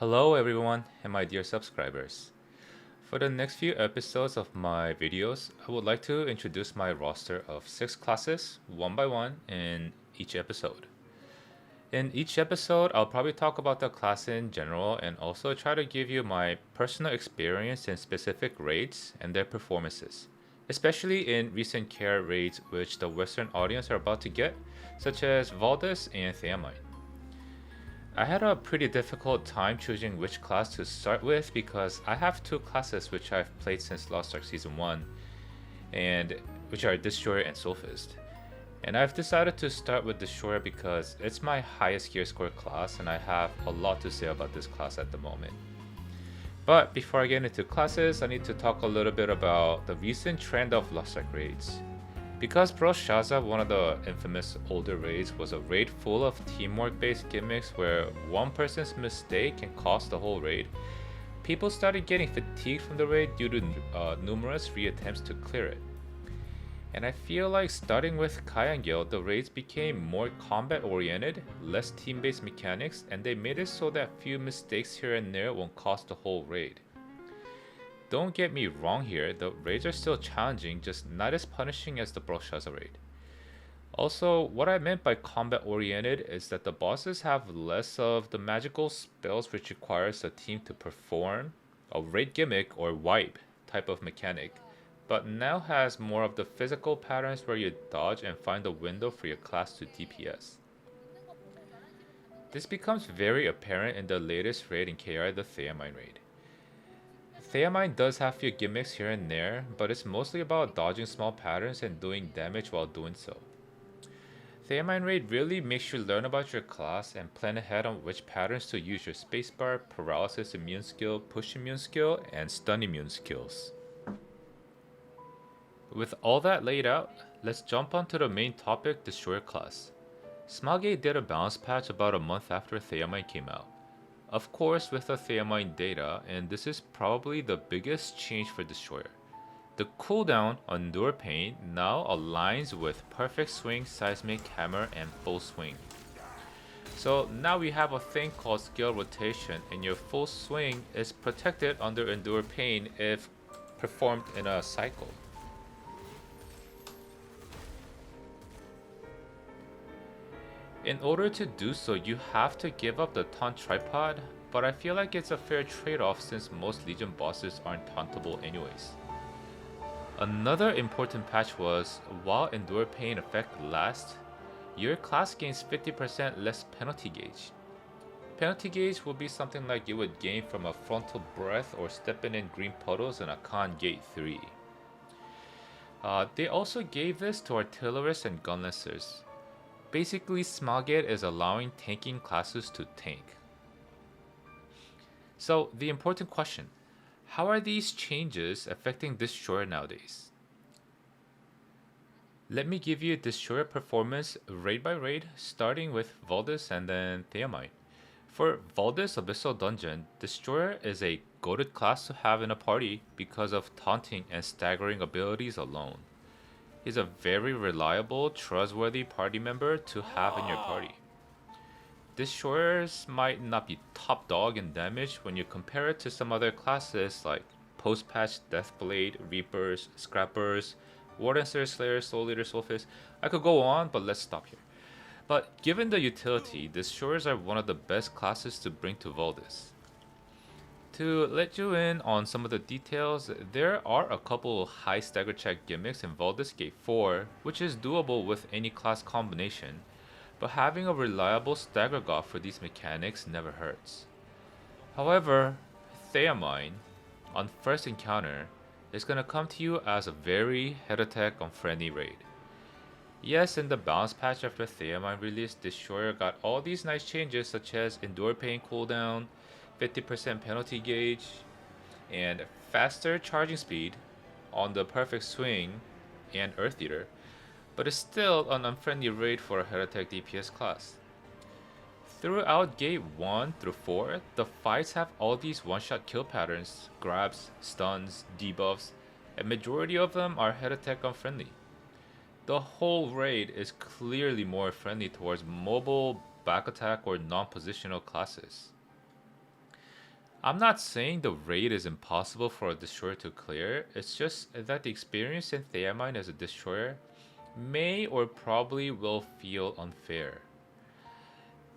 Hello everyone and my dear subscribers. For the next few episodes of my videos, I would like to introduce my roster of 6 classes one by one in each episode. In each episode, I'll probably talk about the class in general and also try to give you my personal experience in specific raids and their performances, especially in recent care raids which the Western audience are about to get, such as Valdez and Theamine. I had a pretty difficult time choosing which class to start with because I have two classes which I've played since Lost Ark Season 1, and which are Destroyer and Soulfist. And I've decided to start with Destroyer because it's my highest gear score class and I have a lot to say about this class at the moment. But before I get into classes, I need to talk a little bit about the recent trend of Lost Ark raids. Because Shaza, one of the infamous older raids, was a raid full of teamwork based gimmicks where one person's mistake can cost the whole raid, people started getting fatigued from the raid due to numerous reattempts to clear it. And I feel like starting with Kayangil, the raids became more combat oriented, less team based mechanics, and they made it so that few mistakes here and there won't cost the whole raid. Don't get me wrong here, the raids are still challenging, just not as punishing as the Broshaza raid. Also, what I meant by combat oriented is that the bosses have less of the magical spells which requires a team to perform a raid gimmick or wipe type of mechanic, but now has more of the physical patterns where you dodge and find a window for your class to DPS. This becomes very apparent in the latest raid in KR, the Theamine raid. Theamine does have few gimmicks here and there, but it's mostly about dodging small patterns and doing damage while doing so. Theamine raid really makes you learn about your class and plan ahead on which patterns to use your spacebar, paralysis immune skill, push immune skill, and stun immune skills. With all that laid out, let's jump onto the main topic, Destroyer class. Smilegate did a balance patch about a month after Theamine came out. Of course with the Theamine data, and this is probably the biggest change for Destroyer. The cooldown on Endure Pain now aligns with Perfect Swing, Seismic Hammer, and Full Swing. So now we have a thing called skill rotation, and your full swing is protected under Endure Pain if performed in a cycle. In order to do so, you have to give up the taunt tripod, but I feel like it's a fair trade-off since most Legion bosses aren't tauntable anyways. Another important patch was, while Endure Pain effect lasts, your class gains 50% less penalty gauge. Penalty gauge will be something like you would gain from a frontal breath or stepping in green puddles in a Khan Gate 3. They also gave this to artillerists and gunlancers. Basically, Smilegate is allowing tanking classes to tank. So, the important question, how are these changes affecting Destroyer nowadays? Let me give you Destroyer performance raid by raid, starting with Valdez and then Theamine. For Valdez Abyssal Dungeon, Destroyer is a goated class to have in a party because of taunting and staggering abilities alone. He's a very reliable, trustworthy party member to have in your party. Destroyers might not be top dog in damage when you compare it to some other classes like post-patch Deathblade, Reapers, Scrappers, Wardancer, Slayer, Soul Eater, Soulfist. I could go on, but let's stop here. But given the utility, Destroyers are one of the best classes to bring to Valdez. To let you in on some of the details, there are a couple high stagger check gimmicks in Valdez Gate 4, which is doable with any class combination, but having a reliable stagger god for these mechanics never hurts. However, Theamine, on first encounter, is gonna come to you as a very head attack unfriendly raid. Yes, in the balance patch after Theamine release, Destroyer got all these nice changes such as Endure Pain cooldown, 50% penalty gauge, and faster charging speed on the Perfect Swing and Earth Eater, but it's still an unfriendly raid for a head attack DPS class. Throughout Gate 1 through 4, the fights have all these one-shot kill patterns, grabs, stuns, debuffs, and majority of them are head attack unfriendly. The whole raid is clearly more friendly towards mobile, back attack, or non-positional classes. I'm not saying the raid is impossible for a destroyer to clear, it's just that the experience in Theamine as a destroyer may or probably will feel unfair.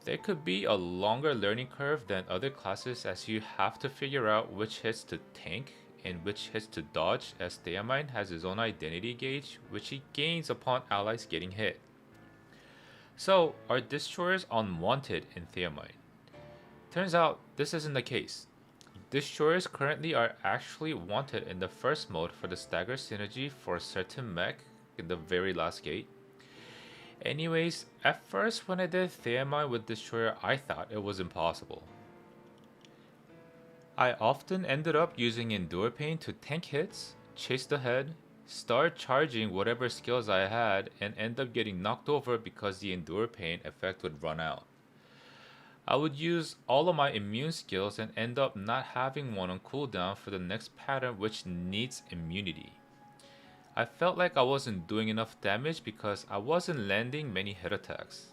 There could be a longer learning curve than other classes as you have to figure out which hits to tank and which hits to dodge, as Theamine has his own identity gauge which he gains upon allies getting hit. So, are destroyers unwanted in Theamine? Turns out this isn't the case. Destroyers currently are actually wanted in the first mode for the stagger synergy for a certain mech in the very last gate. Anyways, at first when I did Theamine with Destroyer, I thought it was impossible. I often ended up using Endure Pain to tank hits, chase the head, start charging whatever skills I had, and end up getting knocked over because the Endure Pain effect would run out. I would use all of my immune skills and end up not having one on cooldown for the next pattern which needs immunity. I felt like I wasn't doing enough damage because I wasn't landing many hit attacks.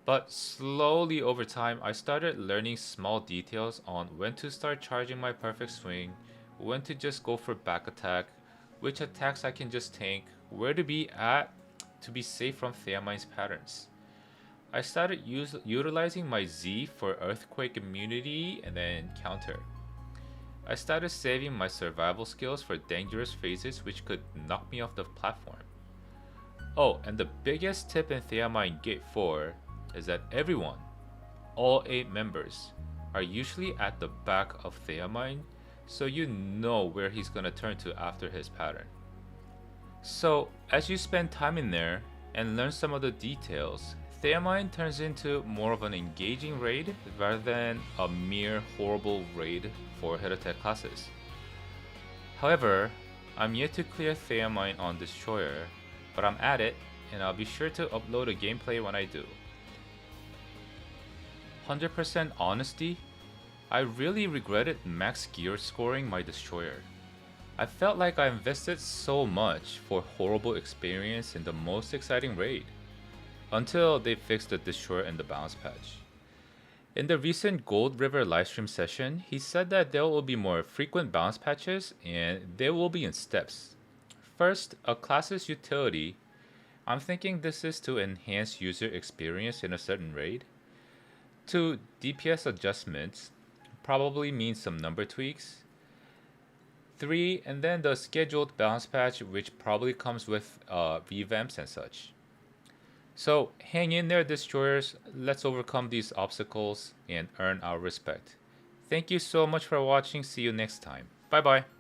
But slowly over time, I started learning small details on when to start charging my perfect swing, when to just go for back attack, which attacks I can just tank, where to be at to be safe from Theamine's patterns. I started utilizing my Z for earthquake immunity and then counter. I started saving my survival skills for dangerous phases which could knock me off the platform. Oh, and the biggest tip in Theamine Gate 4 is that everyone, all 8 members, are usually at the back of Theamine, so you know where he's gonna turn to after his pattern. So, as you spend time in there and learn some of the details, Theamine turns into more of an engaging raid rather than a mere horrible raid for hit attack classes. However, I'm yet to clear Theamine on Destroyer, but I'm at it and I'll be sure to upload a gameplay when I do. 100% honesty, I really regretted max gear scoring my Destroyer. I felt like I invested so much for horrible experience in the most exciting raid. Until they fixed the Destroyer in the balance patch. In the recent Gold River livestream session, he said that there will be more frequent balance patches and they will be in steps. First, a class's utility. I'm thinking this is to enhance user experience in a certain raid. 2, DPS adjustments, probably means some number tweaks. 3, and then the scheduled balance patch which probably comes with revamps and such. So hang in there, Destroyers. Let's overcome these obstacles and earn our respect. Thank you so much for watching. See you next time. Bye bye.